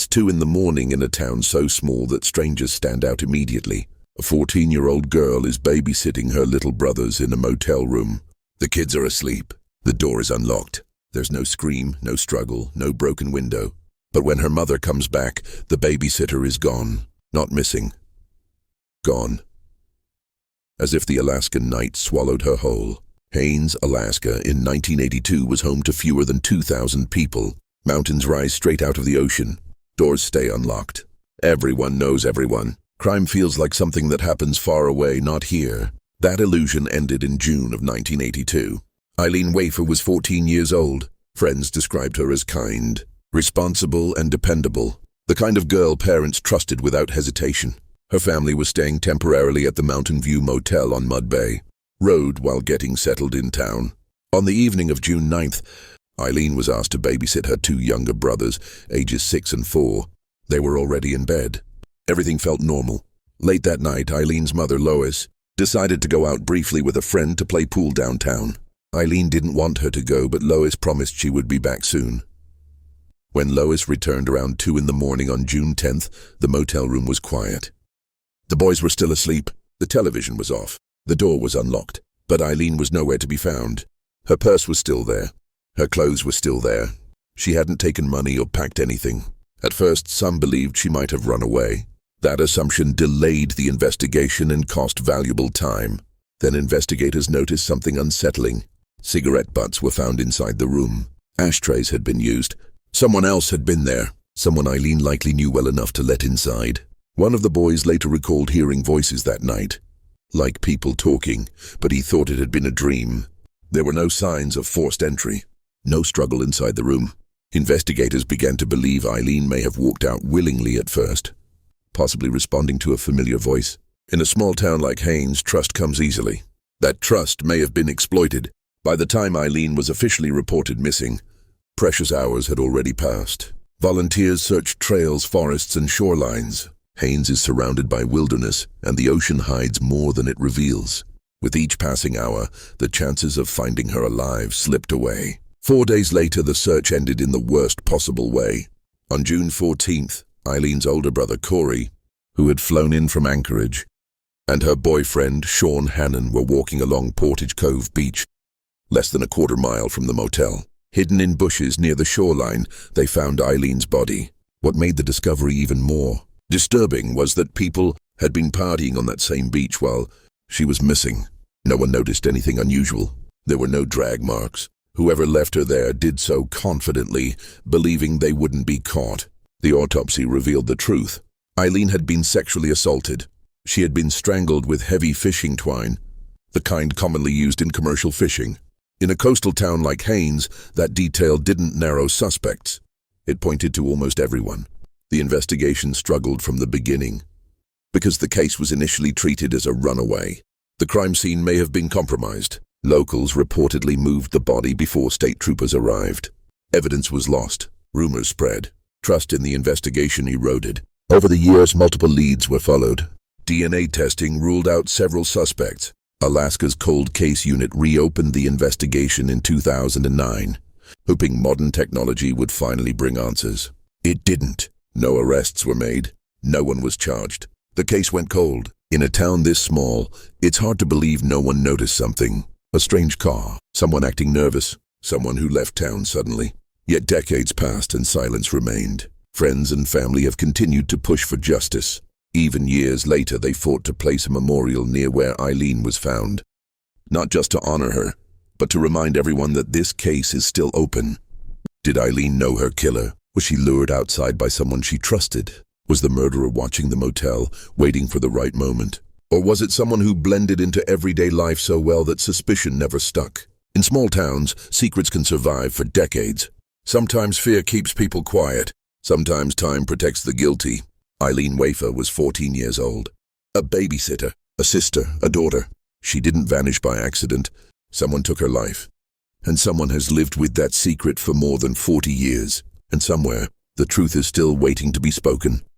It's 2 in the morning in a town so small that strangers stand out immediately. A 14-year-old girl is babysitting her little brothers in a motel room. The kids are asleep. The door is unlocked. There's no scream, no struggle, no broken window. But when her mother comes back, the babysitter is gone. Not missing. Gone. As if the Alaskan night swallowed her whole. Haines, Alaska, in 1982 was home to fewer than 2,000 people. Mountains rise straight out of the ocean. Doors stay unlocked. Everyone knows everyone. Crime feels like something that happens far away, not here. That illusion ended in June of 1982. Eileen Wafer was 14 years old. Friends described her as kind, responsible, and dependable. The kind of girl parents trusted without hesitation. Her family was staying temporarily at the Mountain View Motel on Mud Bay Road while getting settled in town. On the evening of June 9th, Eileen was asked to babysit her 2 younger brothers, ages 6 and 4. They were already in bed. Everything felt normal. Late that night, Eileen's mother, Lois, decided to go out briefly with a friend to play pool downtown. Eileen didn't want her to go, but Lois promised she would be back soon. When Lois returned around 2 in the morning on June 10th, the motel room was quiet. The boys were still asleep. The television was off. The door was unlocked. But Eileen was nowhere to be found. Her purse was still there. Her clothes were still there. She hadn't taken money or packed anything. At first, some believed she might have run away. That assumption delayed the investigation and cost valuable time. Then investigators noticed something unsettling. Cigarette butts were found inside the room. Ashtrays had been used. Someone else had been there. Someone Eileen likely knew well enough to let inside. One of the boys later recalled hearing voices that night. Like people talking, but he thought it had been a dream. There were no signs of forced entry. No struggle inside the room. Investigators began to believe Eileen may have walked out willingly at first, possibly responding to a familiar voice. In a small town like Haines, trust comes easily. That trust may have been exploited. By the time Eileen was officially reported missing, precious hours had already passed. Volunteers searched trails, forests, and shorelines. Haines is surrounded by wilderness, and the ocean hides more than it reveals. With each passing hour, the chances of finding her alive slipped away. 4 days later, the search ended in the worst possible way. On June 14th, Eileen's older brother, Corey, who had flown in from Anchorage, and her boyfriend, Sean Hannon, were walking along Portage Cove Beach, less than a quarter mile from the motel. Hidden in bushes near the shoreline, they found Eileen's body. What made the discovery even more disturbing was that people had been partying on that same beach while she was missing. No one noticed anything unusual. There were no drag marks. Whoever left her there did so confidently, believing they wouldn't be caught. The autopsy revealed the truth. Eileen had been sexually assaulted. She had been strangled with heavy fishing twine, the kind commonly used in commercial fishing. In a coastal town like Haines, that detail didn't narrow suspects. It pointed to almost everyone. The investigation struggled from the beginning, because the case was initially treated as a runaway. The crime scene may have been compromised. Locals reportedly moved the body before state troopers arrived. Evidence was lost. Rumors spread. Trust in the investigation eroded. Over the years, multiple leads were followed. DNA testing ruled out several suspects. Alaska's Cold Case Unit reopened the investigation in 2009, hoping modern technology would finally bring answers. It didn't. No arrests were made. No one was charged. The case went cold. In a town this small, it's hard to believe no one noticed something. A strange car, someone acting nervous, someone who left town suddenly. Yet decades passed and silence remained. Friends and family have continued to push for justice. Even years later, they fought to place a memorial near where Eileen was found. Not just to honor her, but to remind everyone that this case is still open. Did Eileen know her killer? Was she lured outside by someone she trusted? Was the murderer watching the motel, waiting for the right moment? Or was it someone who blended into everyday life so well that suspicion never stuck? In small towns, secrets can survive for decades. Sometimes fear keeps people quiet. Sometimes time protects the guilty. Eileen Wafer was 14 years old. A babysitter, a sister, a daughter. She didn't vanish by accident. Someone took her life. And someone has lived with that secret for more than 40 years. And somewhere, the truth is still waiting to be spoken.